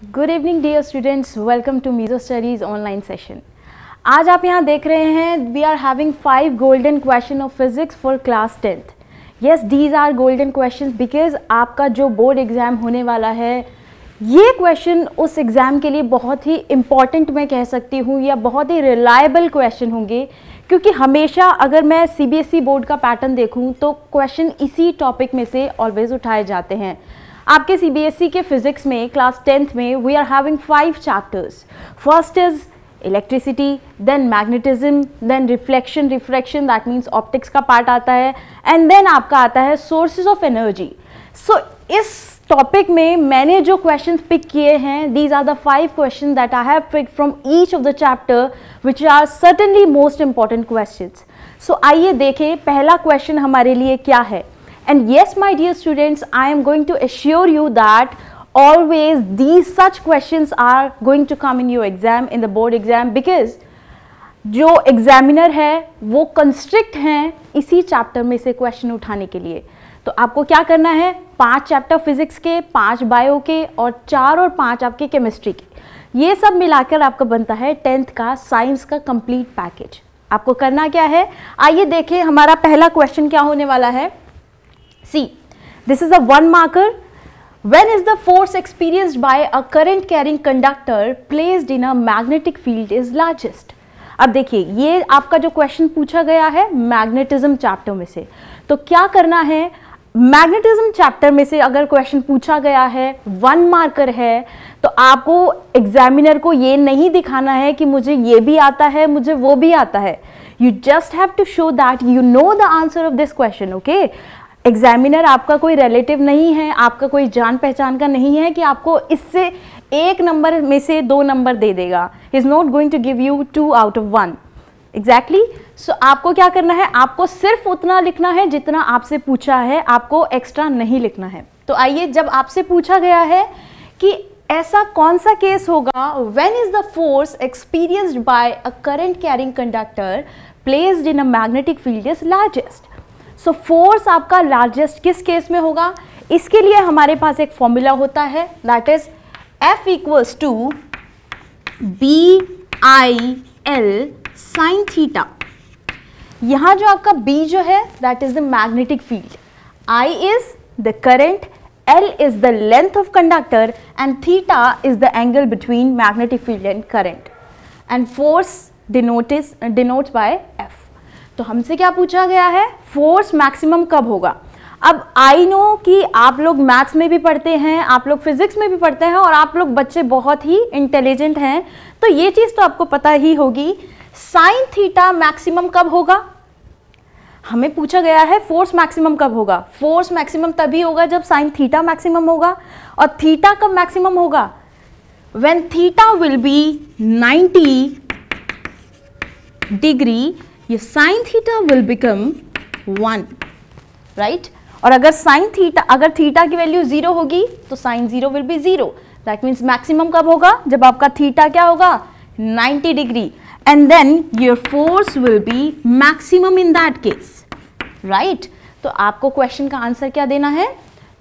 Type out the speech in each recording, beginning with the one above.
Good evening dear students, welcome to Mizo studies online session. आज आप यहाँ देख रहे हैं we are having 5 golden question of physics for class 10th। Yes, these are golden questions because आपका जो board exam होने वाला है ये क्वेश्चन उस एग्ज़ाम के लिए बहुत ही इम्पॉर्टेंट मैं कह सकती हूँ या बहुत ही रिलायबल क्वेश्चन होंगे, क्योंकि हमेशा अगर मैं सीबीएसई बोर्ड का पैटर्न देखूँ तो क्वेश्चन इसी टॉपिक में से ऑलवेज उठाए जाते हैं। आपके सीबीएसई के फिजिक्स में क्लास 10th में we are having 5 chapters. First is electricity, then magnetism, then reflection, refraction that means optics का पार्ट आता है, एंड देन आपका आता है सोर्सेज ऑफ एनर्जी। सो इस टॉपिक में मैंने जो क्वेश्चंस पिक किए हैं, these are the 5 question that I have picked from each of the chapter which are certainly most important questions. So आइए देखें पहला क्वेश्चन हमारे लिए क्या है। And yes, my dear students, I am going to assure you that always these such questions are going to come in your exam, in the board exam, because जो examiner है वो कंस्ट्रिक्ट हैं इसी chapter में से question उठाने के लिए। तो आपको क्या करना है, 5 चैप्टर फिजिक्स के, 5 बायो के और 4 और 5 आपके केमिस्ट्री के, ये सब मिलाकर आपका बनता है 10th का साइंस का कंप्लीट पैकेज। आपको करना क्या है, आइए देखें हमारा पहला क्वेश्चन क्या होने वाला है। See, this is a 1 marker. When is the force experienced by a current carrying conductor placed in a magnetic field is largest? अब देखिए ये आपका जो क्वेश्चन पूछा गया है मैग्नेटिज्म चैप्टर में से, तो क्या करना है, मैग्नेटिज्म चैप्टर में से अगर क्वेश्चन पूछा गया है 1 मार्कर है तो आपको एग्जामिनर को ये नहीं दिखाना है कि मुझे ये भी आता है, मुझे वो भी आता है। You just have to show that you know the answer of this question, okay? Examiner आपका कोई रिलेटिव नहीं है, आपका कोई जान पहचान का नहीं है कि आपको इससे 1 नंबर में से 2 नंबर दे देगा। Is not going to give you 2 out of 1 exactly. So आपको क्या करना है, आपको सिर्फ उतना लिखना है जितना आपसे पूछा है, आपको एक्स्ट्रा नहीं लिखना है। तो आइए, जब आपसे पूछा गया है कि ऐसा कौन सा केस होगा when is the force experienced bye a current carrying conductor placed in a magnetic field is largest. So force आपका लार्जेस्ट किस केस में होगा, इसके लिए हमारे पास एक फॉर्मूला होता है that is F equals to BIL sine theta. यहाँ जो आपका B जो है that is the magnetic field, I is the current, L is the length of conductor and theta is the angle between magnetic field and current, and force denotes by F। तो हमसे क्या पूछा गया है, force maximum कब होगा। अब I know कि आप लोग मैथ्स में भी पढ़ते हैं, आप लोग फिजिक्स में भी पढ़ते हैं और आप लोग बच्चे बहुत ही इंटेलिजेंट हैं, तो ये चीज़ तो आपको पता ही होगी। साइन थीटा मैक्सिमम कब होगा, हमें पूछा गया है फोर्स मैक्सिमम कब होगा। फोर्स मैक्सिमम तभी होगा जब साइन थीटा मैक्सिमम होगा, और थीटा कब मैक्सिमम होगा, when theta will be 90 degree, ये sine theta will become 1, right. और अगर साइन थीटा, अगर थीटा की वैल्यू 0 होगी तो sine 0 will be 0। That means maximum कब होगा, जब आपका थीटा क्या होगा 90 degree, and then your force will be maximum in that case, right. तो आपको क्वेश्चन का आंसर क्या देना है,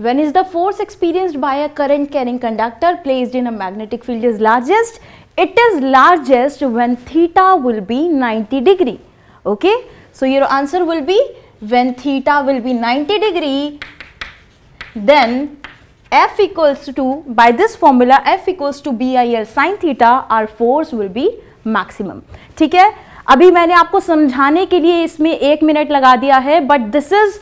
when is the force experienced bye a current carrying conductor placed in a magnetic field is largest, it is largest when theta will be 90 degree. Okay, so your answer will be when theta will be 90 degree, then F equals to, by this formula F equals to BIL sin theta, our force will be maximum। ठीक है, अभी मैंने आपको समझाने के लिए इसमें 1 minute लगा दिया है, but this is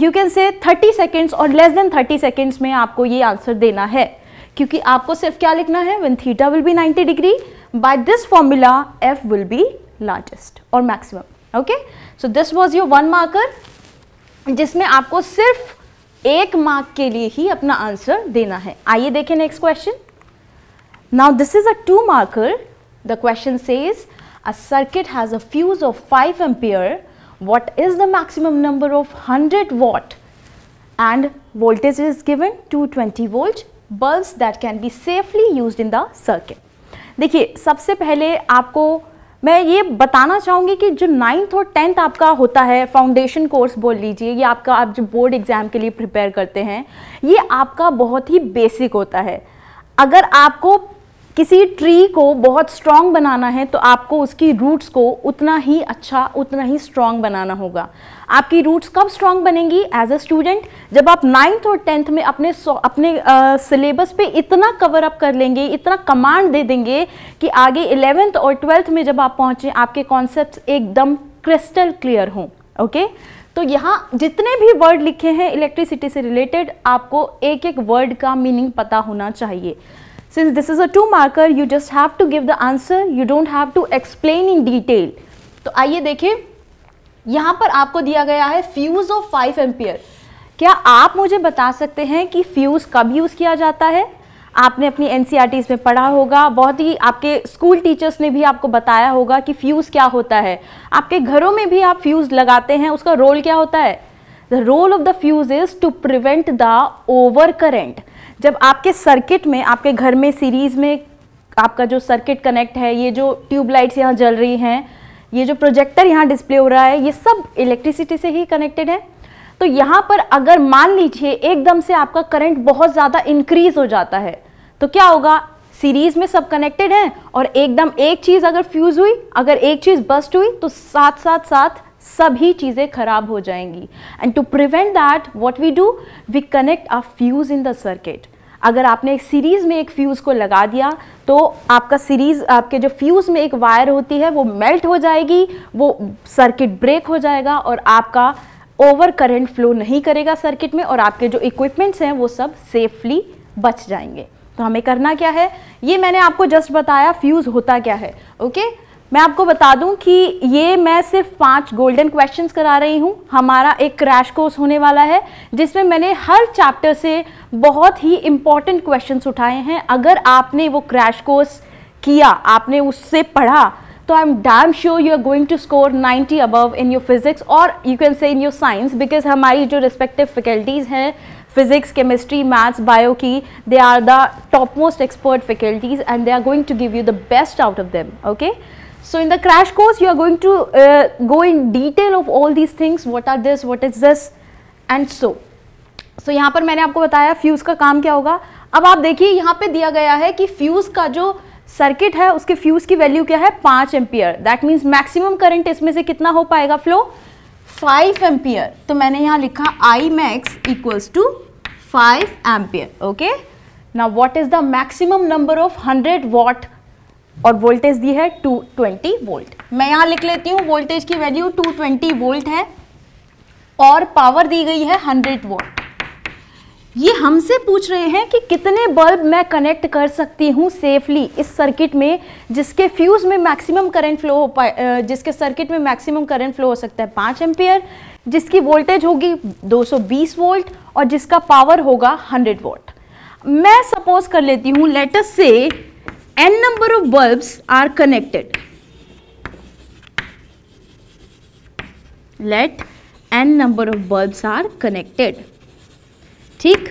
you can से 30 सेकेंड्स और लेस देन 30 सेकेंड्स में आपको ये आंसर देना है, क्योंकि आपको सिर्फ क्या लिखना है, when theta will be 90 degree, by this formula F will be largest और maximum. Okay, so this was your 1 marker, जिसमें आपको सिर्फ 1 मार्क के लिए ही अपना आंसर देना है। आइए देखें next question. Now this is a 2 marker. The question says a circuit has a fuse of 5 ampere, what is the maximum number of 100 what end voltage is given 220 volt bulbs that can be safely used in the circuit. देखिए, सबसे पहले आपको मैं ये बताना चाहूँगी कि जो 9th और 10th आपका होता है, फाउंडेशन कोर्स बोल लीजिए, ये आपका आप जो बोर्ड एग्जाम के लिए प्रिपेयर करते हैं, ये आपका बहुत ही बेसिक होता है। अगर आपको किसी ट्री को बहुत स्ट्रॉन्ग बनाना है तो आपको उसकी रूट्स को उतना ही अच्छा, उतना ही स्ट्रॉन्ग बनाना होगा। आपकी रूट्स कब स्ट्रॉन्ग बनेंगी एज अ स्टूडेंट? जब आप 9th और 10th में अपने सिलेबस पे इतना कवर अप कर लेंगे, इतना कमांड दे देंगे कि आगे 11th और 12th में जब आप पहुँचें आपके कॉन्सेप्ट्स एकदम क्रिस्टल क्लियर हों। ओके, तो यहाँ जितने भी वर्ड लिखे हैं इलेक्ट्रिसिटी से रिलेटेड, आपको एक एक वर्ड का मीनिंग पता होना चाहिए। Since this is a 2 marker, you just have to give the answer, you don't have to explain in detail. तो आइए देखिए, यहाँ पर आपको दिया गया है फ्यूज ऑफ 5 एम्पियर। क्या आप मुझे बता सकते हैं कि फ्यूज कब यूज़ किया जाता है? आपने अपनी NCERTs में पढ़ा होगा, बहुत ही आपके स्कूल टीचर्स ने भी आपको बताया होगा कि फ्यूज क्या होता है। आपके घरों में भी आप फ्यूज लगाते हैं, उसका रोल क्या होता है? The role of the fuse is to prevent the over current. जब आपके सर्किट में, आपके घर में सीरीज में आपका जो सर्किट कनेक्ट है, ये जो ट्यूबलाइट्स यहाँ जल रही हैं, ये जो प्रोजेक्टर यहाँ डिस्प्ले हो रहा है, ये सब इलेक्ट्रिसिटी से ही कनेक्टेड है। तो यहाँ पर अगर मान लीजिए एकदम से आपका करंट बहुत ज़्यादा इंक्रीज हो जाता है तो क्या होगा? सीरीज में सब कनेक्टेड हैं और एकदम एक चीज़ अगर फ्यूज हुई, अगर एक चीज़ बस्ट हुई तो साथ साथ साथ सभी चीज़ें खराब हो जाएंगी। And to prevent that what we do, we connect a fuse in the circuit. अगर आपने एक सीरीज में एक फ्यूज को लगा दिया तो आपका सीरीज, आपके जो फ्यूज में एक वायर होती है वो मेल्ट हो जाएगी, वो सर्किट ब्रेक हो जाएगा और आपका ओवर करंट फ्लो नहीं करेगा सर्किट में और आपके जो इक्विपमेंट्स हैं वो सब सेफली बच जाएंगे। तो हमें करना क्या है, ये मैंने आपको जस्ट बताया फ्यूज होता क्या है। ओके, मैं आपको बता दूं कि ये मैं सिर्फ 5 गोल्डन क्वेश्चंस करा रही हूँ। हमारा एक क्रैश कोर्स होने वाला है जिसमें मैंने हर चैप्टर से बहुत ही इंपॉर्टेंट क्वेश्चंस उठाए हैं। अगर आपने वो क्रैश कोर्स किया, आपने उससे पढ़ा, तो I am damn sure you are going to score 90 above in your physics और you can say in your science, because हमारी जो रिस्पेक्टिव फैकल्टीज़ हैं फिजिक्स, केमिस्ट्री, मैथ्स, बायो की, they are the top most expert faculties and they are going to give you the best out of them. Okay, so in the crash course you are going to go in detail of all these things, what are this, what is this and so यहाँ पर मैंने आपको बताया fuse का काम क्या होगा। अब आप देखिए यहाँ पे दिया गया है कि फ्यूज का जो सर्किट है उसके फ्यूज की वैल्यू क्या है? 5 ampere. That means maximum current इसमें से कितना हो पाएगा फ्लो? 5 एम्पियर। तो मैंने यहाँ लिखा I max equals to 5 ampere. Okay, now what is the maximum number of 100 what और वोल्टेज दी है 220 वोल्ट। मैं यहाँ लिख लेती हूँ वोल्टेज की वैल्यू 220 वोल्ट है और पावर दी गई है 100 वॉट। ये हमसे पूछ रहे हैं कि कितने बल्ब मैं कनेक्ट कर सकती हूँ सेफली इस सर्किट में जिसके फ्यूज में मैक्सिमम करंट फ्लो हो पाए, जिसके सर्किट में मैक्सिमम करंट फ्लो हो सकता है 5 एम्पियर, जिसकी वोल्टेज होगी 220 वोल्ट और जिसका पावर होगा 100 वॉट। मैं सपोज कर लेती हूँ, लेट अस से n number of bulbs are connected. Let n number of bulbs are connected. ठीक,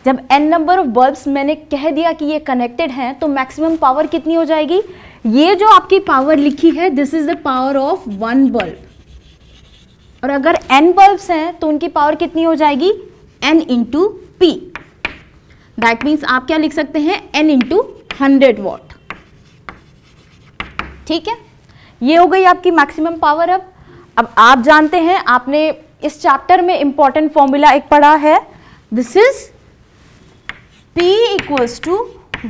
जब n number of bulbs मैंने कह दिया कि ये कनेक्टेड हैं तो मैक्सिमम पावर कितनी हो जाएगी? ये जो आपकी पावर लिखी है this is the power of 1 bulb और अगर n बल्ब्स हैं तो उनकी पावर कितनी हो जाएगी? n into p। That means आप क्या लिख सकते हैं? n into 100 what. ठीक है, ये हो गई आपकी मैक्सिमम पावर। अब आप जानते हैं, आपने इस चैप्टर में इंपॉर्टेंट फॉर्मूला एक पढ़ा है, this is P equals to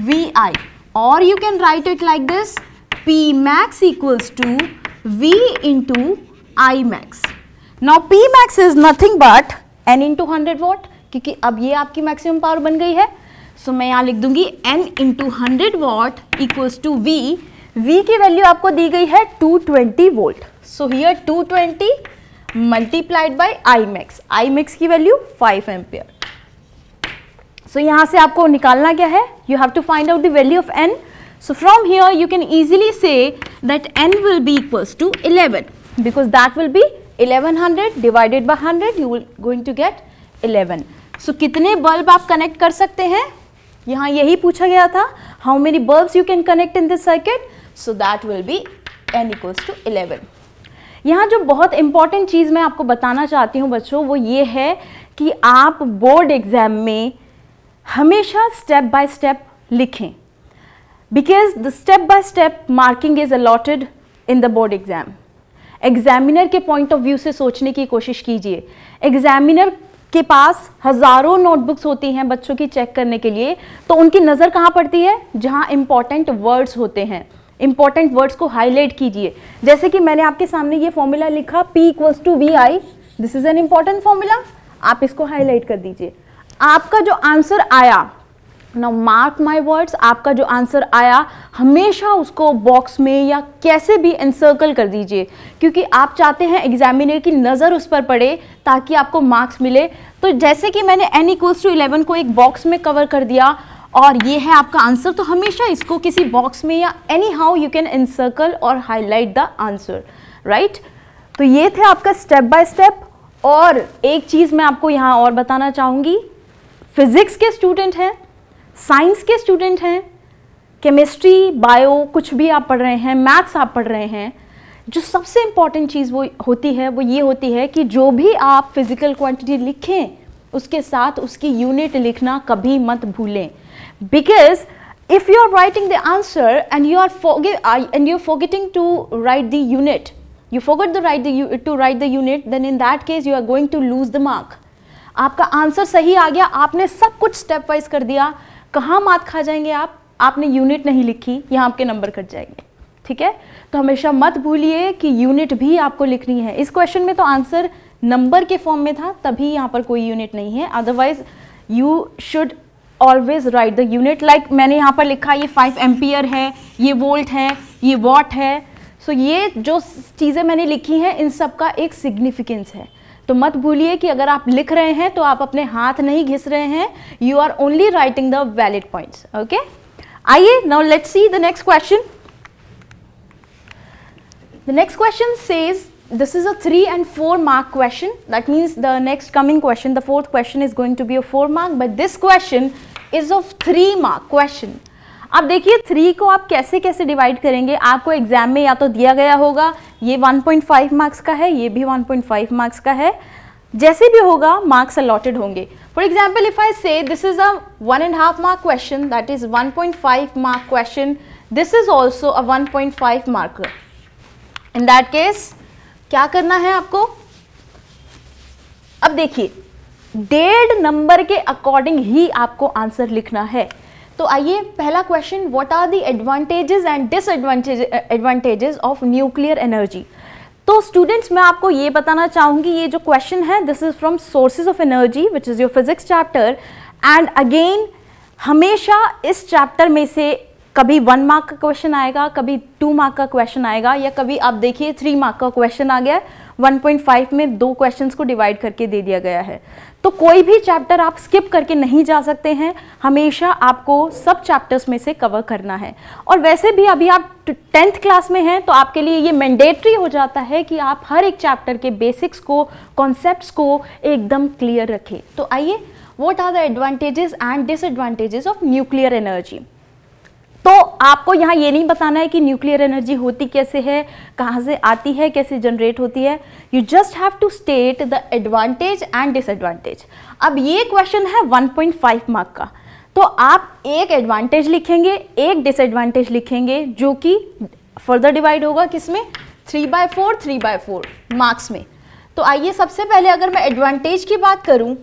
VI और you can write it like this, P max equals to V into I max। Now P max is nothing but n into 100 watt, क्योंकि अब ये आपकी maximum power बन गई है। सो मैं यहाँ लिख दूंगी n into 100 watt equals to V। V की वैल्यू आपको दी गई है 220 volt. So here 220 multiplied by I max, I max की वैल्यू 5 एम्पियर। सो यहाँ से आपको निकालना क्या है? You have to find out the value of n। So from here you can easily say that n will be equals to 11 because that will be 1100 divided by 100, you will going to get 11। So कितने bulb आप connect कर सकते हैं? यहाँ यही पूछा गया था, how many bulbs you can connect in this circuit, so that will be n equals to 11। यहाँ जो बहुत इंपॉर्टेंट चीज़ मैं आपको बताना चाहती हूँ बच्चों, वो ये है कि आप बोर्ड एग्जाम में हमेशा स्टेप बाय स्टेप लिखें, because the step by step marking is allotted in the board exam. Examiner के पॉइंट ऑफ व्यू से सोचने की कोशिश कीजिए। एग्जामिनर के पास हजारों नोटबुक्स होती हैं बच्चों की चेक करने के लिए, तो उनकी नज़र कहाँ पड़ती है? जहाँ इंपॉर्टेंट वर्ड्स होते हैं। इंपॉर्टेंट वर्ड्स को हाईलाइट कीजिए। जैसे कि मैंने आपके सामने ये फॉर्मूला लिखा P=VI, this is an important formula, आप इसको हाईलाइट कर दीजिए। आपका जो आंसर आया, नाउ मार्क माय वर्ड्स, आपका जो आंसर आया हमेशा उसको बॉक्स में या कैसे भी एनसर्कल कर दीजिए, क्योंकि आप चाहते हैं एग्जामिनर की नज़र उस पर पड़े ताकि आपको मार्क्स मिले। तो जैसे कि मैंने n=11 को एक बॉक्स में कवर कर दिया और ये है आपका आंसर, तो हमेशा इसको किसी बॉक्स में या any how you can encircle और हाईलाइट द आंसर, राइट। तो ये थे आपका स्टेप बाय स्टेप। और एक चीज़ मैं आपको यहाँ और बताना चाहूँगी, फिजिक्स के स्टूडेंट हैं, साइंस के स्टूडेंट हैं, केमिस्ट्री, बायो कुछ भी आप पढ़ रहे हैं, मैथ्स आप पढ़ रहे हैं, जो सबसे इम्पॉर्टेंट चीज़ वो ये होती है कि जो भी आप फिजिकल क्वांटिटी लिखें उसके साथ उसकी यूनिट लिखना कभी मत भूलें। Because if you are writing the answer and you are forgetting to write the unit, you forgot to write the unit, then in that case you are going to lose the mark. आपका answer सही आ गया, आपने सब कुछ step wise कर दिया, कहाँ mark खा जाएंगे आप? आपने यूनिट नहीं लिखी, यहाँ आपके नंबर कट जाएंगे, ठीक है। तो हमेशा मत भूलिए कि यूनिट भी आपको लिखनी है। इस क्वेश्चन में तो आंसर नंबर के फॉर्म में था, तभी यहाँ पर कोई यूनिट नहीं है, otherwise you should always right the unit. Like मैंने यहाँ पर लिखा ये 5 एम्पियर है, ये वोल्ट है, ये वॉट है। सो ये जो चीज़ें मैंने लिखी हैं इन सब का एक सिग्निफिकेंस है। तो मत भूलिए कि अगर आप लिख रहे हैं तो आप अपने हाथ नहीं घिस रहे हैं, you are only writing the valid points. Okay, आइए now let's see the next question. The next question says this is a 3 and 4 mark question. That means the next coming question, the fourth question, is going to be a 4 mark, but this question is of 3 mark question. अब देखिए 3 को आप कैसे कैसे divide करेंगे। आपको exam में या तो दिया गया होगा ये 1.5 मार्क्स का है, ये भी 1.5 मार्क्स का है, जैसे भी होगा मार्क्स अलॉटेड होंगे। फॉर एग्जाम्पल इफ आई से this is a 1.5 mark question, that is 1.5 mark question, this is also a 1.5 marker. In that case क्या करना है आपको? अब देखिए 1.5 नंबर के अकॉर्डिंग ही आपको आंसर लिखना है। तो आइए पहला question, what are the advantages and disadvantages of nuclear energy. तो स्टूडेंट्स मैं आपको ये बताना चाहूँगी, ये जो क्वेश्चन है this is from sources of energy which is your physics chapter, and again हमेशा इस चैप्टर में से कभी 1 मार्क का क्वेश्चन आएगा, कभी 2 मार्क का क्वेश्चन आएगा, या कभी आप देखिए 3 मार्क का क्वेश्चन आ गया। 1.5 में 2 क्वेश्चंस को डिवाइड करके दे दिया गया है। तो कोई भी चैप्टर आप स्किप करके नहीं जा सकते हैं, हमेशा आपको सब चैप्टर्स में से कवर करना है। और वैसे भी अभी आप 10th क्लास में हैं तो आपके लिए ये मैंडेटरी हो जाता है कि आप हर एक चैप्टर के बेसिक्स को, कॉन्सेप्ट्स को एकदम क्लियर रखें। तो आइए, what are the advantages and disadvantages of nuclear energy. तो आपको यहाँ ये नहीं बताना है कि न्यूक्लियर एनर्जी होती कैसे है, कहाँ से आती है, कैसे जनरेट होती है, you just have to state the advantage and disadvantage. अब ये क्वेश्चन है 1.5 मार्क का, तो आप एक एडवांटेज लिखेंगे, एक डिसएडवांटेज लिखेंगे, जो कि फर्दर डिवाइड होगा किसमें? 3/4 मार्क्स में। तो आइए सबसे पहले अगर मैं एडवांटेज की बात करूं,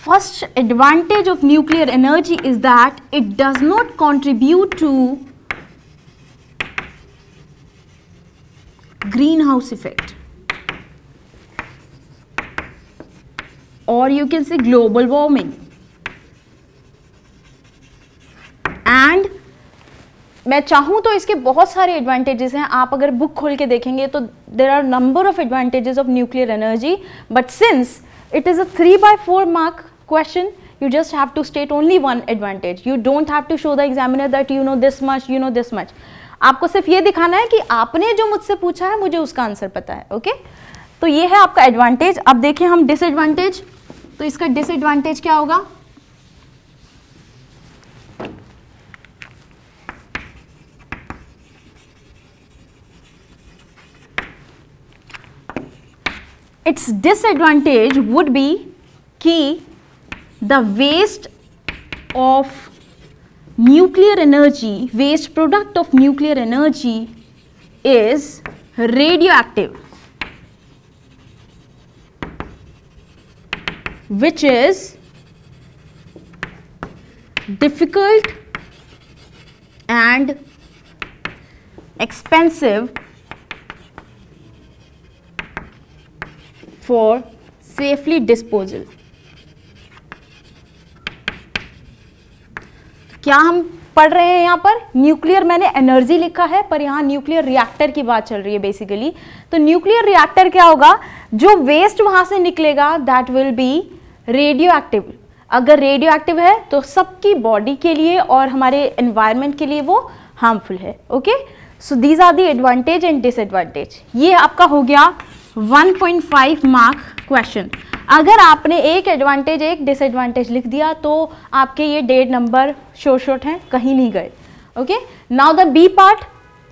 first advantage of nuclear energy is that it does not contribute to greenhouse effect, or you can say global warming. And मैं चाहूँ तो इसके बहुत सारे एडवांटेजेस हैं, आप अगर बुक खोल के देखेंगे तो there are number of advantages of nuclear energy, but since it is a 3/4 mark question, you just have to state only one advantage. You don't have to show the examiner that you know this much, you know this much. आपको सिर्फ ये दिखाना है कि आपने जो मुझसे पूछा है मुझे उसका आंसर पता है। ओके, तो ये है आपका एडवांटेज। अब देखिए हम डिसएडवांटेज, तो इसका डिसएडवांटेज क्या होगा? Its disadvantage would be कि the waste of nuclear energy, waste product of nuclear energy is radioactive, which is difficult and expensive for safely disposal. क्या हम पढ़ रहे हैं यहाँ पर? न्यूक्लियर, मैंने एनर्जी लिखा है पर यहाँ न्यूक्लियर रिएक्टर की बात चल रही है बेसिकली. तो न्यूक्लियर रिएक्टर क्या होगा? जो वेस्ट वहां से निकलेगा that will B radio active. अगर रेडियो एक्टिव है तो सबकी बॉडी के लिए और हमारे एनवायरनमेंट के लिए वो हार्मफुल है. Okay, so these are the advantage and disadvantage. ये आपका हो गया 1.5 मार्क क्वेश्चन. अगर आपने एक एडवांटेज एक डिसएडवांटेज लिख दिया तो आपके ये 1.5 नंबर शॉर्ट हैं, कहीं नहीं गए. Okay, now the B part,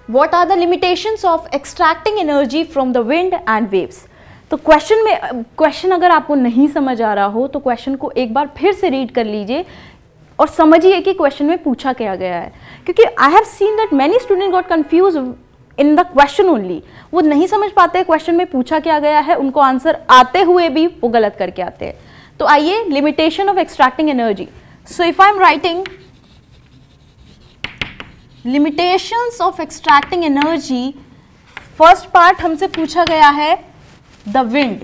what are the limitations of extracting energy from the wind and waves. तो क्वेश्चन अगर आपको नहीं समझ आ रहा हो तो क्वेश्चन को एक बार फिर से रीड कर लीजिए और समझिए कि क्वेश्चन में पूछा क्या गया है. क्योंकि I have seen that many student got confuse in the question only. वो नहीं समझ पाते क्वेश्चन में पूछा क्या गया है, उनको आंसर आते हुए भी वो गलत करके आते हैं. तो आइए, limitation of extracting energy. So if I am writing limitations of extracting energy, first part हमसे पूछा गया है the wind.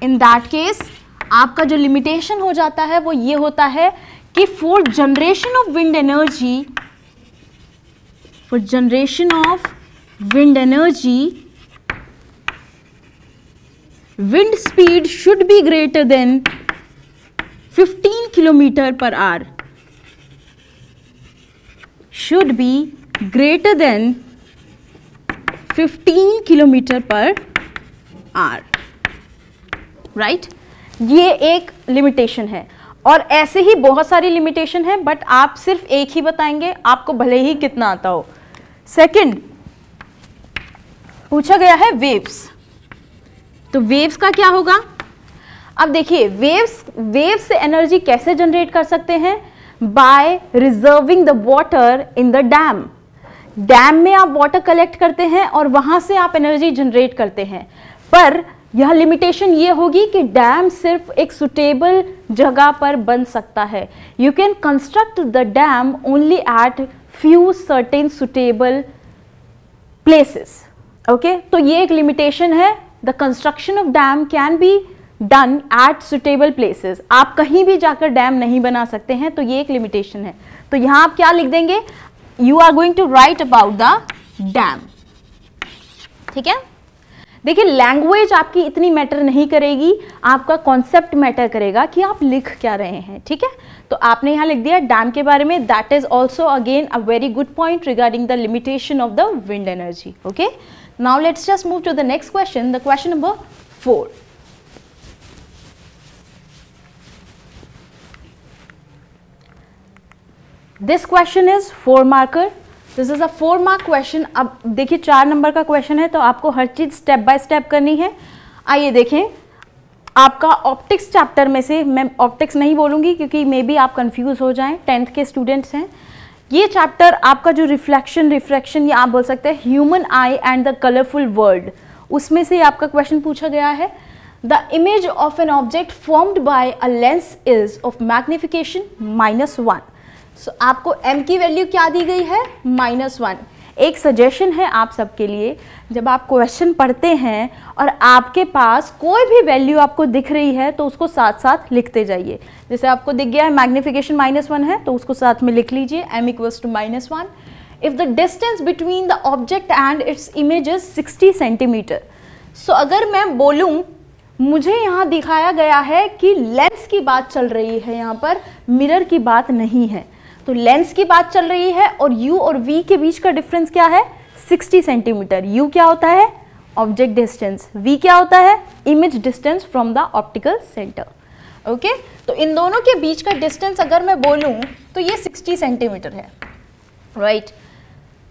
In that case आपका जो लिमिटेशन हो जाता है वो ये होता है कि for generation of wind energy, wind speed should be greater than 15 kilometer per hour. Should be greater than 15 kilometer per hour. Right? ये एक लिमिटेशन है और ऐसे ही बहुत सारी लिमिटेशन है, बट आप सिर्फ एक ही बताएंगे, आपको भले ही कितना आता हो. सेकंड पूछा गया है वेव्स. तो वेव्स का क्या होगा? अब देखिए, वेव्स से एनर्जी कैसे जनरेट कर सकते हैं? By reserving the water in the dam. Dam में आप वाटर कलेक्ट करते हैं और वहां से आप एनर्जी जनरेट करते हैं. पर यह लिमिटेशन ये होगी कि डैम सिर्फ एक सुटेबल जगह पर बन सकता है. You can construct the dam only eight few certain suitable places. Okay, तो ये एक लिमिटेशन है. The construction of dam can be done at suitable places. आप कहीं भी जाकर डैम नहीं बना सकते हैं, तो ये एक लिमिटेशन है. तो यहां आप क्या लिख देंगे? You are going to write about the dam. ठीक है, देखिए लैंग्वेज आपकी इतनी मैटर नहीं करेगी, आपका कॉन्सेप्ट मैटर करेगा कि आप लिख क्या रहे हैं. ठीक है, तो आपने यहाँ लिख दिया डैम के बारे में. That is also again a very good point regarding the limitation of the wind energy. Okay, now let's just move to the next question, the question number 4. This question is 4 marker. This is a 4 mark question. अब देखिए 4 number का question है तो आपको हर चीज step by step करनी है. आइए देखें, आपका ऑप्टिक्स चैप्टर में से, मैं ऑप्टिक्स नहीं बोलूंगी क्योंकि मे बी आप कंफ्यूज हो जाएं, 10th के स्टूडेंट्स हैं. ये चैप्टर आपका जो रिफ्रैक्शन या आप बोल सकते हैं human I and the colourful world, उसमें से आपका क्वेश्चन पूछा गया है. The image of an object formed by a lens is of magnification -1. सो आपको m की वैल्यू क्या दी गई है? -1. एक सजेशन है आप सबके लिए, जब आप क्वेश्चन पढ़ते हैं और आपके पास कोई भी वैल्यू आपको दिख रही है तो उसको साथ साथ लिखते जाइए. जैसे आपको दिख गया है मैग्निफिकेशन -1 है तो उसको साथ में लिख लीजिए, m = -1. If the distance between the object and its image is 60 centimetre. So अगर मैं बोलूँ, मुझे यहाँ दिखाया गया है कि लेंस की बात चल रही है, यहाँ पर मिरर की बात नहीं है. तो लेंस की बात चल रही है और u और v के बीच का डिफरेंस क्या है? 60 सेंटीमीटर. u क्या होता है? Object distance. v क्या होता है? Image distance from the optical centre. Okay, तो इन दोनों के बीच का डिस्टेंस अगर मैं बोलूं तो ये 60 सेंटीमीटर है. Right,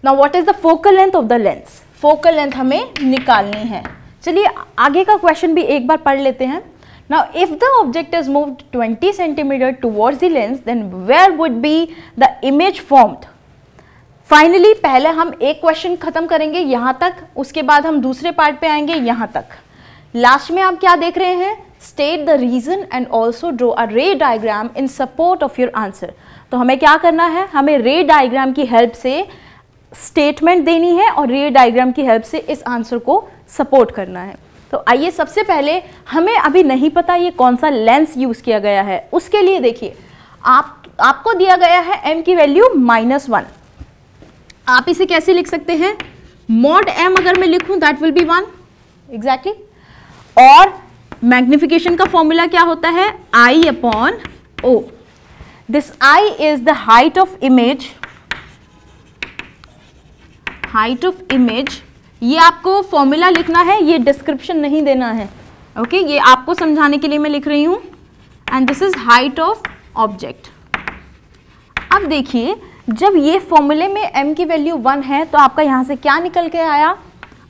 now what is the focal length of the lens? Focal length हमें निकालनी है. चलिए आगे का क्वेश्चन भी एक बार पढ़ लेते हैं. Now, if the object is moved 20 centimeter towards the lens, then where would be the image formed? Finally, पहले हम एक क्वेश्चन खत्म करेंगे यहाँ तक, उसके बाद हम दूसरे पार्ट पे आएंगे यहाँ तक. लास्ट में आप क्या देख रहे हैं? State the reason and also draw a ray diagram in support of your answer. तो हमें क्या करना है? हमें रे डायग्राम की हेल्प से स्टेटमेंट देनी है और रे डायग्राम की हेल्प से इस आंसर को सपोर्ट करना है. तो आइए, सबसे पहले हमें अभी नहीं पता ये कौन सा लेंस यूज किया गया है. उसके लिए देखिए, आपको दिया गया है m की वैल्यू -1. आप इसे कैसे लिख सकते हैं? mod m अगर मैं लिखूं दैट विल बी 1 एग्जैक्टली. और मैग्निफिकेशन का फॉर्मूला क्या होता है? I/O. This I is the height of image. Height of image, ये आपको फॉर्मूला लिखना है, ये डिस्क्रिप्शन नहीं देना है. ओके, ये आपको समझाने के लिए मैं लिख रही हूं. And this is height of object. अब देखिए, जब ये फॉर्मूले में m की वैल्यू 1 है तो आपका यहां से क्या निकल के आया?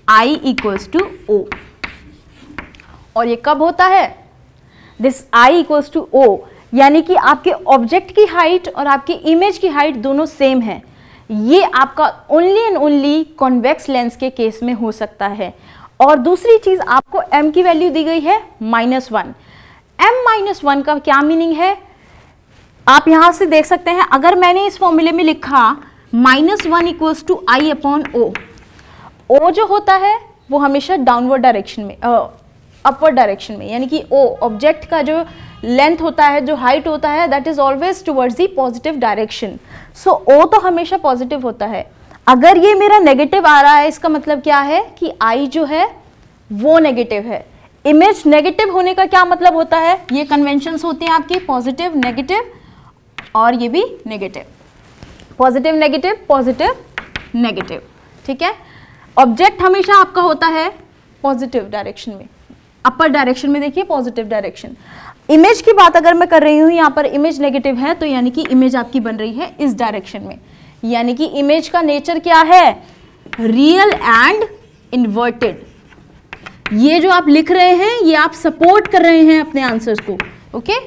I = O. और ये कब होता है? दिस I = O, यानी कि आपके ऑब्जेक्ट की हाइट और आपकी इमेज की हाइट दोनों सेम है. ये आपका only and only convex lens के केस में हो सकता है. और दूसरी चीज, आपको m की वैल्यू दी गई है -1. m-1 का क्या मीनिंग है? आप यहां से देख सकते हैं, अगर मैंने इस फॉर्मूले में लिखा -1 = I/O. O जो होता है वो हमेशा डाउनवर्ड डायरेक्शन में, अपवर्ड डायरेक्शन में, यानी कि O ऑब्जेक्ट का जो लेंथ होता है, जो हाइट होता है, that is always towards the positive direction. So O तो हमेशा पॉजिटिव होता है. अगर ये मेरा नेगेटिव आ रहा है, इसका मतलब क्या है कि I जो है वो नेगेटिव है. इमेज नेगेटिव होने का क्या मतलब होता है? ये कन्वेंशंस होते हैं आपके पॉजिटिव, नेगेटिव, और ये भी negative. Positive, negative, positive, negative. ठीक है. ऑब्जेक्ट हमेशा आपका होता है पॉजिटिव डायरेक्शन में, अपर डायरेक्शन में. देखिए, पॉजिटिव डायरेक्शन. इमेज की बात अगर मैं कर रही हूँ, यहाँ पर इमेज नेगेटिव है, तो यानी कि इमेज आपकी बन रही है इस डायरेक्शन में. यानी कि इमेज का नेचर क्या है? Real and inverted. ये जो आप लिख रहे हैं, ये आप सपोर्ट कर रहे हैं अपने आंसर्स को. ओके,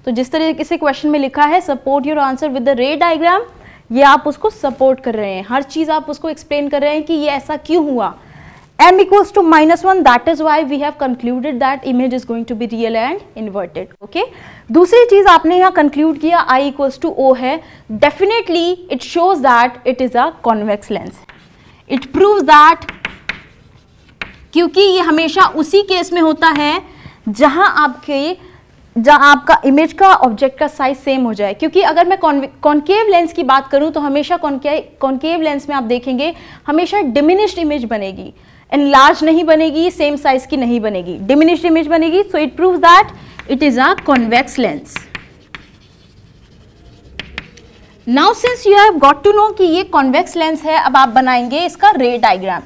तो जिस तरीके से क्वेश्चन में लिखा है, support your answer with the रे डायग्राम, ये आप उसको सपोर्ट कर रहे हैं. हर चीज आप उसको एक्सप्लेन कर रहे हैं कि ये ऐसा क्यों हुआ. m = -1, that is why we have concluded that image is going to be real and inverted. Okay. दूसरी चीज आपने यहाँ conclude किया I = O है. Definitely it shows that it is a convex lens. It proves that, क्योंकि ये हमेशा उसी केस में होता है जहां आपका इमेज का ऑब्जेक्ट का साइज सेम हो जाए. क्योंकि अगर मैं कॉन्केव लेंस की बात करूं तो हमेशा कॉन्केव लेंस में आप देखेंगे हमेशा डिमिनिश्ड इमेज बनेगी, एनलार्ज नहीं बनेगी, सेम साइज की नहीं बनेगी, डिमिनिश्ड इमेज बनेगी. So it proves that it is a convex lens. Now since you have got to know कि ये कॉन्वेक्स लेंस है, अब आप बनाएंगे इसका रे डायग्राम.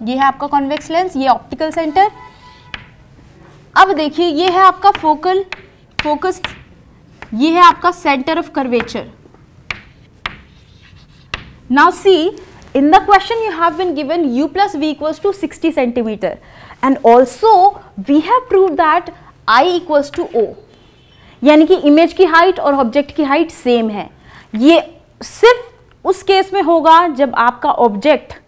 ये है आपका कॉन्वेक्स लेंस, ये ऑप्टिकल सेंटर. अब देखिए, ये है आपका फोकस, ये है आपका centre of curvature. Now see, in the question you have been given u plus v = 60 centimeter, and also we have proved that I = O, यानी कि इमेज की हाइट और ऑब्जेक्ट की हाइट सेम है. ये सिर्फ उस केस में होगा जब आपका ऑब्जेक्ट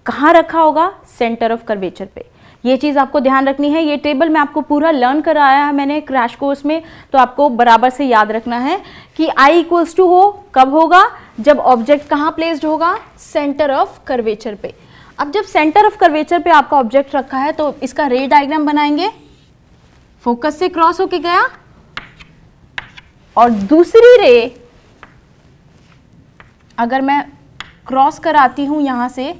कहाँ रखा होगा? सेंटर ऑफ कर्वेचर पे. ये चीज़ आपको ध्यान रखनी है. ये टेबल मैं आपको पूरा लर्न कराया है मैंने क्रैश कोर्स में, तो आपको बराबर से याद रखना है कि I = O कब होगा? जब ऑब्जेक्ट कहाँ प्लेस्ड होगा? सेंटर ऑफ कर्वेचर पे. अब जब सेंटर ऑफ कर्वेचर पे आपका ऑब्जेक्ट रखा है तो इसका रे डायग्राम बनाएंगे. फोकस से क्रॉस होके गया और दूसरी रे अगर मैं क्रॉस कराती हूं यहां से,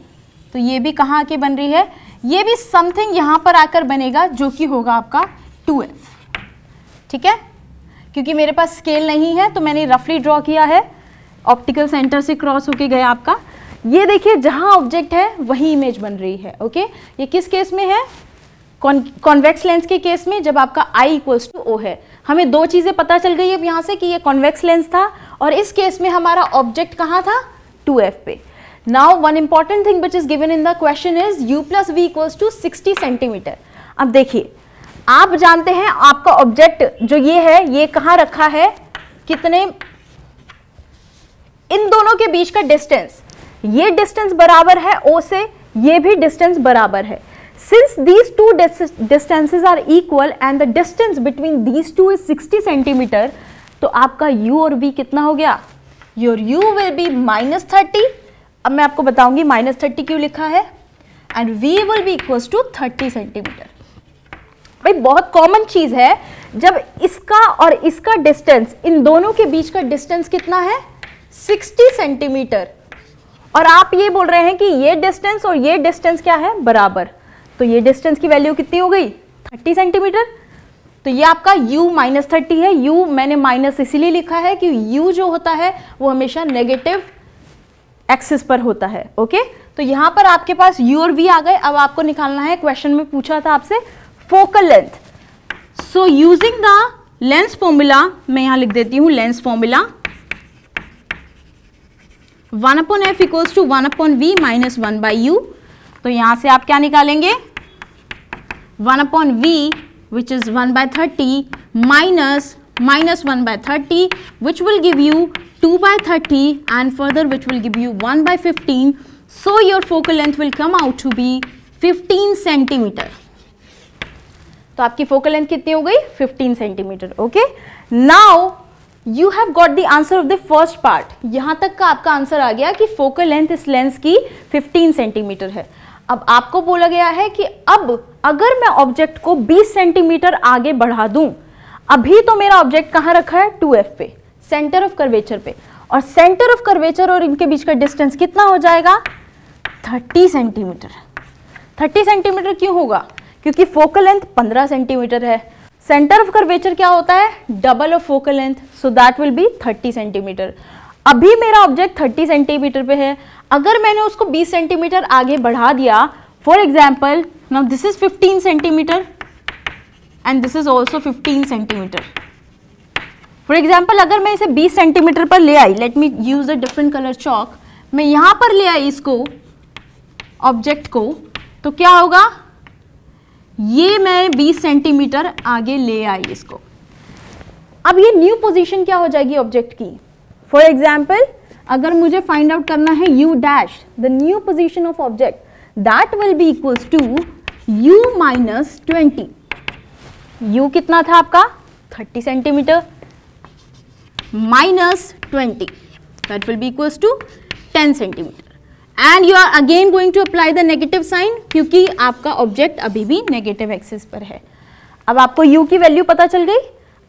तो ये भी कहाँ आके बन रही है? ये भी समथिंग यहां पर आकर बनेगा जो कि होगा आपका 2f. ठीक है, क्योंकि मेरे पास स्केल नहीं है तो मैंने रफली ड्रॉ किया है. ऑप्टिकल सेंटर से क्रॉस होके गया आपका. ये देखिए, जहां ऑब्जेक्ट है वही इमेज बन रही है. ओके, ये किस केस में है? कॉन्वेक्स लेंस के केस में, जब आपका I = O है. हमें दो चीजें पता चल गई अब यहाँ से कि ये कॉन्वेक्स लेंस था और इस केस में हमारा ऑब्जेक्ट कहाँ था? 2f पे। Now one important thing which is given in the question is u plus V equals to 60 centimetre. अब देखिए, आप जानते हैं आपका ऑब्जेक्ट जो ये है, ये कहाँ रखा है, कितने, इन दोनों के बीच का डिस्टेंस, ये डिस्टेंस बराबर है o से, ये भी डिस्टेंस बराबर है। Since these two distances are equal and the distance between these two is 60 centimetre, तो आपका u और v कितना हो गया, योर u विल बी -30। अब मैं आपको बताऊंगी -30 क्यों लिखा है, and v will be equals to 30 centimetre. भाई बहुत कॉमन चीज है, जब इसका और इसका डिस्टेंस, इन दोनों के बीच का डिस्टेंस कितना है, 60 सेंटीमीटर, और आप ये बोल रहे हैं कि ये डिस्टेंस और ये डिस्टेंस क्या है, बराबर, तो ये डिस्टेंस की वैल्यू कितनी हो गई, 30 सेंटीमीटर। तो ये आपका u -30 है। u मैंने माइनस इसीलिए लिखा है कि u जो होता है वो हमेशा नेगेटिव एक्सिस पर होता है। ओके, तो यहां पर आपके पास u और v आ गए। अब आपको निकालना है, क्वेश्चन में पूछा था आपसे focal length. So using the lens formula, मैं यहां लिख देती हूं lens formula, 1/f equals to 1/v minus 1/u। तो यहां से आप क्या निकालेंगे, 1/v which is 1/30 minus -1/30 which will give you 2/30 and further which will give you 1/15. So your focal length will come out to be 15 centimetre. तो आपकी focal length कितनी हो गई, 15 centimetre. Okay, now you have got the answer of the first part. यहां तक का आपका answer आ गया कि फोकल लेंथ इस लेंस की 15 सेंटीमीटर है। अब आपको बोला गया है कि अब अगर मैं ऑब्जेक्ट को 20 सेंटीमीटर आगे बढ़ा दूं, अभी तो मेरा ऑब्जेक्ट कहां रखा है, 2f पे, सेंटर ऑफ कर्वेचर पे, और सेंटर ऑफ कर्वेचर और इनके बीच का डिस्टेंस कितना हो जाएगा, 30 सेंटीमीटर। 30 सेंटीमीटर क्यों होगा, क्योंकि फोकल लेंथ 15 सेंटीमीटर है। सेंटर ऑफ कर्वेचर क्या होता है, double of focal length, so that will B 30 centimetre. अभी मेरा ऑब्जेक्ट 30 सेंटीमीटर पे है, अगर मैंने उसको 20 सेंटीमीटर आगे बढ़ा दिया, for example now this is 15 centimetre and this is also 15 centimetre. For example अगर मैं इसे 20 सेंटीमीटर पर ले आई, let me use a different colour chalk, मैं यहां पर ले आई इसको, ऑब्जेक्ट को, तो क्या होगा, ये मैं 20 सेंटीमीटर आगे ले आई इसको। अब ये न्यू पोजीशन क्या हो जाएगी ऑब्जेक्ट की। फॉर एग्जाम्पल अगर मुझे फाइंड आउट करना है u dash, the new position of object, that will be equals to u minus 20। u कितना था आपका, 30 centimetre, minus 20, that will be equals to 10 centimetre. And you are again going to apply the negative sign, क्योंकि आपका object अभी भी negative axis पर है। अब आपको u की वैल्यू पता चल गई।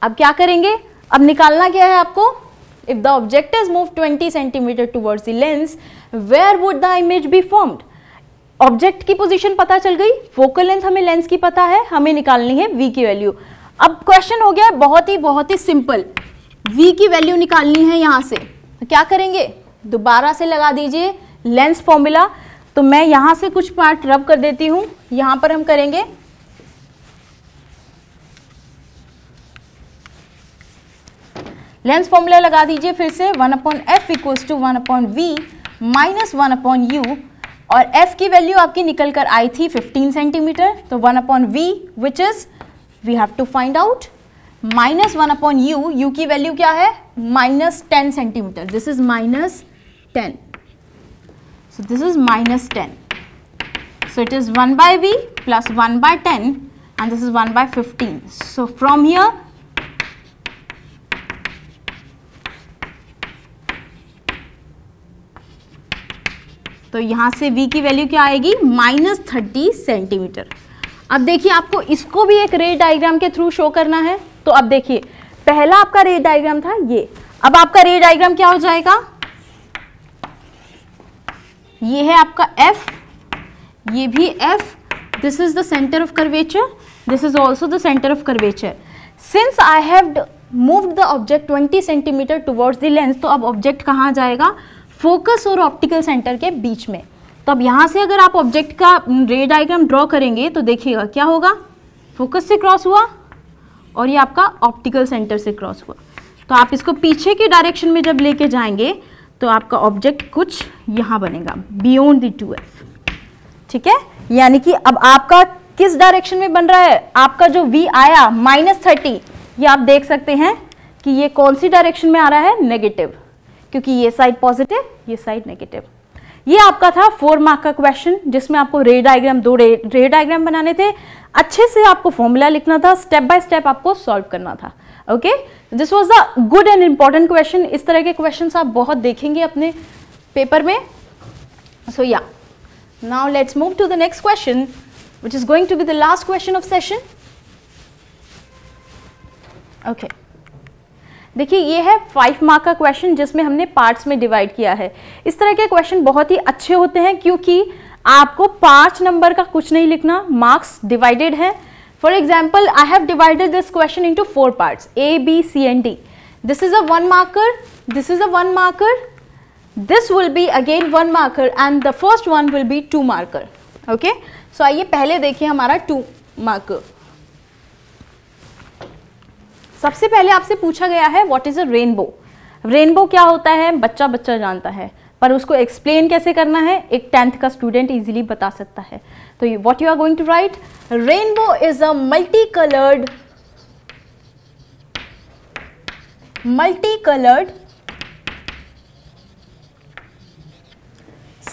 अब क्या करेंगे, अब निकालना क्या है आपको, if the object is move 20 centimetre towards the lens, where would the image be formed. Object की पोजीशन पता चल गई, फोकल लेंथ हमें लेंस की पता है, हमें निकालनी है v की वैल्यू। अब क्वेश्चन हो गया बहुत ही सिंपल, v की वैल्यू निकालनी है यहां से, तो क्या करेंगे, दोबारा से लगा दीजिए लेंस फॉर्मूला। तो मैं यहां से कुछ पार्ट रब कर देती हूं, यहां पर हम करेंगे लेंस फॉर्मूला लगा दीजिए फिर से, 1/f equals to 1/v minus 1/u, और f की वैल्यू आपकी निकल कर आई थी 15 सेंटीमीटर, तो 1/v which is we have to find out, minus 1/u, u की वैल्यू क्या है, -10 centimetre, this is -10, so this is -10, so it is 1/v plus 1/10 and this is 1/15. So from here तो यहां से v की value क्या आएगी, -30 centimetre. अब देखिए आपको इसको भी एक रे डायग्राम के थ्रू शो करना है। तो अब देखिए पहला आपका रे डायग्राम था ये, अब आपका रे डायग्राम क्या हो जाएगा, ये है आपका f, ये भी f, this is the centre of curvature, this is also the centre of curvature. Since I have moved the object 20 centimetre towards the lens, तो अब ऑब्जेक्ट कहाँ जाएगा, फोकस और ऑप्टिकल सेंटर के बीच में। तो अब यहाँ से अगर आप ऑब्जेक्ट का रे डायग्राम ड्रॉ करेंगे तो देखिएगा क्या होगा, फोकस से क्रॉस हुआ और ये आपका ऑप्टिकल सेंटर से क्रॉस हुआ। तो आप इसको पीछे की डायरेक्शन में जब लेके जाएंगे तो आपका ऑब्जेक्ट कुछ यहाँ बनेगा, बियॉन्ड द 2f, ठीक है। यानी कि अब आपका किस डायरेक्शन में बन रहा है, आपका जो v आया -30, ये आप देख सकते हैं कि ये कौन सी डायरेक्शन में आ रहा है, नेगेटिव, क्योंकि ये साइड पॉजिटिव, ये साइड नेगेटिव। ये आपका था 4 मार्क का क्वेश्चन, जिसमें आपको रे डायग्राम, 2 रे डायग्राम बनाने थे, अच्छे से आपको फॉर्मूला लिखना था, स्टेप बाय स्टेप आपको सॉल्व करना था। Okay, this was the good and important question. इस तरह के क्वेश्चन आप बहुत देखेंगे अपने पेपर में। So yeah, now let's move to the next question, which is going to be the last question of session. Okay. देखिए ये है 5 मार्क का क्वेश्चन, जिसमें हमने पार्ट्स में डिवाइड किया है। इस तरह के क्वेश्चन बहुत ही अच्छे होते हैं, क्योंकि आपको 5 नंबर का कुछ नहीं लिखना, मार्क्स डिवाइडेड है। For example, I have divided this question into 4 parts, A, B, C and D. This is a 1 marker, this is a 1 marker, this will be again 1 marker and the first one will be 2 marker. Okay? So आइए पहले देखिए हमारा 2 marker. सबसे पहले आपसे पूछा गया है what is a rainbow. Rainbow क्या होता है, बच्चा बच्चा जानता है, पर उसको एक्सप्लेन कैसे करना है एक 10th का स्टूडेंट इजीली बता सकता है। तो what you are going to write, rainbow is a multi coloured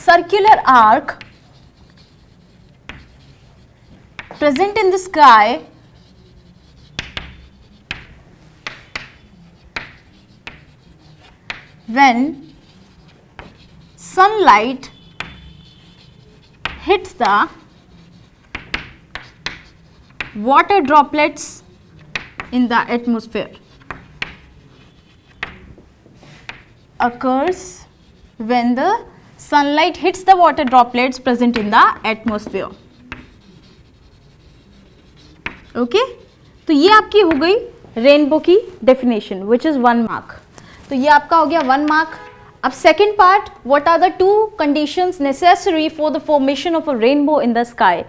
circular arc present in the sky when sunlight hits the water droplets in the atmosphere. Occurs when the sunlight hits the water droplets present in the atmosphere. Okay? तो ये आपकी हो गई rainbow की definition, which is 1 mark. तो ये आपका हो गया 1 मार्क। अब second part, what are the 2 conditions necessary for the formation of a rainbow in the sky.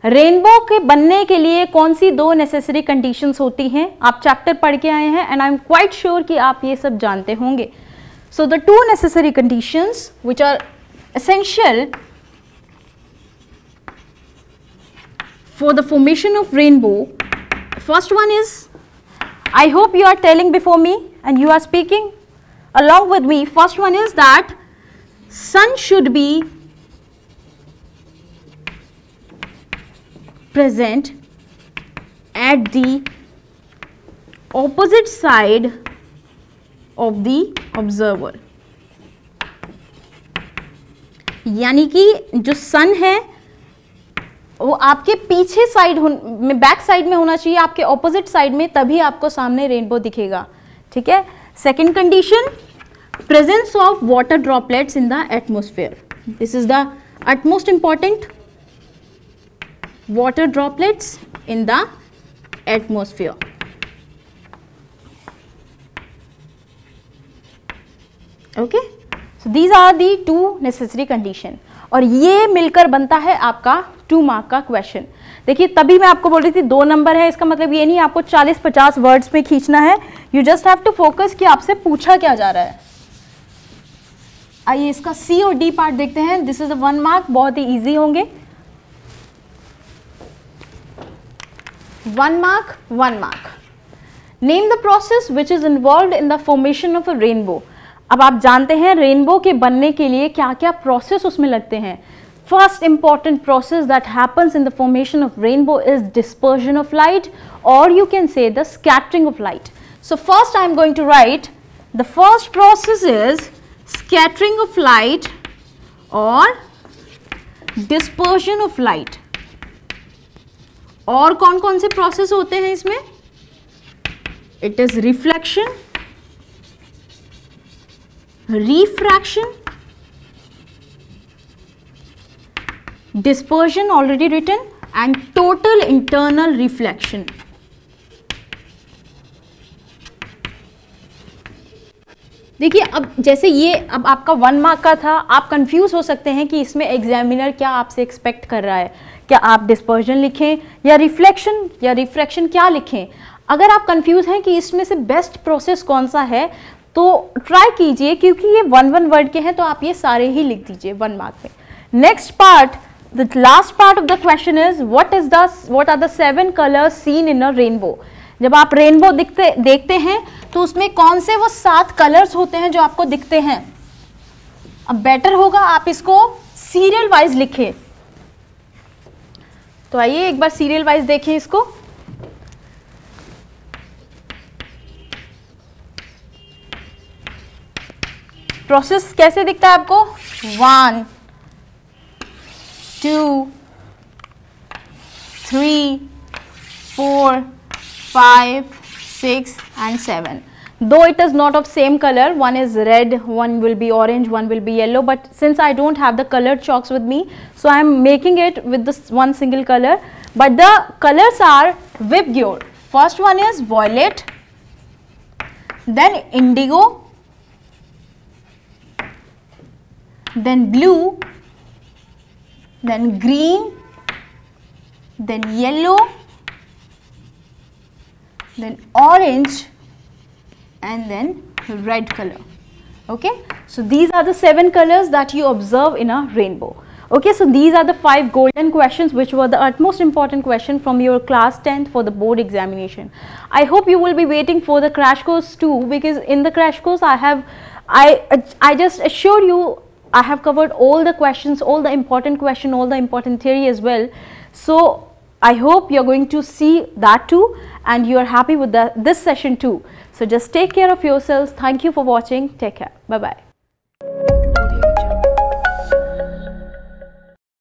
Rainbow के बनने के लिए कौन सी 2 नेसेसरी कंडीशंस होती हैं, आप चैप्टर पढ़ के आए हैं and I am quite sure कि आप ये सब जानते होंगे। So the 2 necessary conditions which are essential for the formation of rainbow, first one is, I hope you are telling before me and you are speaking along with me. First one is that sun should be present at the opposite side of the observer. यानी कि जो सन है वो आपके पीछे side में, back side में होना चाहिए, आपके ऑपोजिट साइड में, तभी आपको सामने रेनबो दिखेगा। ठीक है। Second condition, presence of water droplets in the atmosphere. This is the utmost important, water droplets in the atmosphere. Okay, so these are the 2 necessary condition और ये मिलकर बनता है आपका 2 मार्क का क्वेश्चन। देखिए तभी मैं आपको बोल रही थी 2 नंबर है, इसका मतलब ये नहीं आपको 40-50 वर्ड्स में खींचना है, you just have to focus कि आपसे पूछा क्या जा रहा है। आइए इसका सी और डी पार्ट देखते हैं। दिस इज 1 मार्क, बहुत ही इजी होंगे। 1 mark, 1 mark. Name the process which is involved in the formation of a rainbow. अब आप जानते हैं रेनबो के बनने के लिए क्या क्या प्रोसेस उसमें लगते हैं। First important process that happens in the formation of rainbow is dispersion of light, और you can say the scattering of light. So first I am going to write the first process is scattering of light और dispersion of light. और कौन कौन से प्रोसेस होते हैं इसमें? It is reflection, refraction, dispersion already written, and total internal reflection. देखिए अब जैसे ये अब आपका 1 मार्क का था, आप कंफ्यूज हो सकते हैं कि इसमें एग्जामिनर क्या आपसे एक्सपेक्ट कर रहा है, क्या आप डिस्पर्जन लिखें या रिफ्लेक्शन या रिफ्रैक्शन क्या लिखें। अगर आप कंफ्यूज हैं कि इसमें से बेस्ट प्रोसेस कौन सा है, तो ट्राई कीजिए, क्योंकि ये 1 वर्ड के हैं तो आप ये सारे ही लिख दीजिए 1 मार्क में. Next part, the last part of the question is what are the 7 colours seen in a rainbow. जब आप रेनबो देखते हैं तो उसमें कौन से वो 7 कलर्स होते हैं जो आपको दिखते हैं. अब बेटर होगा आप इसको सीरियल वाइज लिखें. तो आइए एक बार सीरियल वाइज देखें इसको. प्रोसेस कैसे दिखता है आपको? 1 2 3 4 5 6 and 7. Though it is not of same color, one is red, one will be orange, one will be yellow, but since I don't have the colored chalks with me, so I am making it with this one single color. But the colors are Vibgyor. First one is violet, then indigo, then blue, then green, then yellow, then orange, and then red color. Okay, so these are the 7 colors that you observe in a rainbow. Okay, so these are the 5 golden questions which were the utmost important question from your class 10th for the board examination. I hope you will be waiting for the crash course too, because in the crash course I just assure you I have covered all the questions, all the important question, all the important theory as well. So I hope you are going to see that too, and you are happy with this session too. So just take care of yourselves. Thank you for watching. Take care. Bye bye.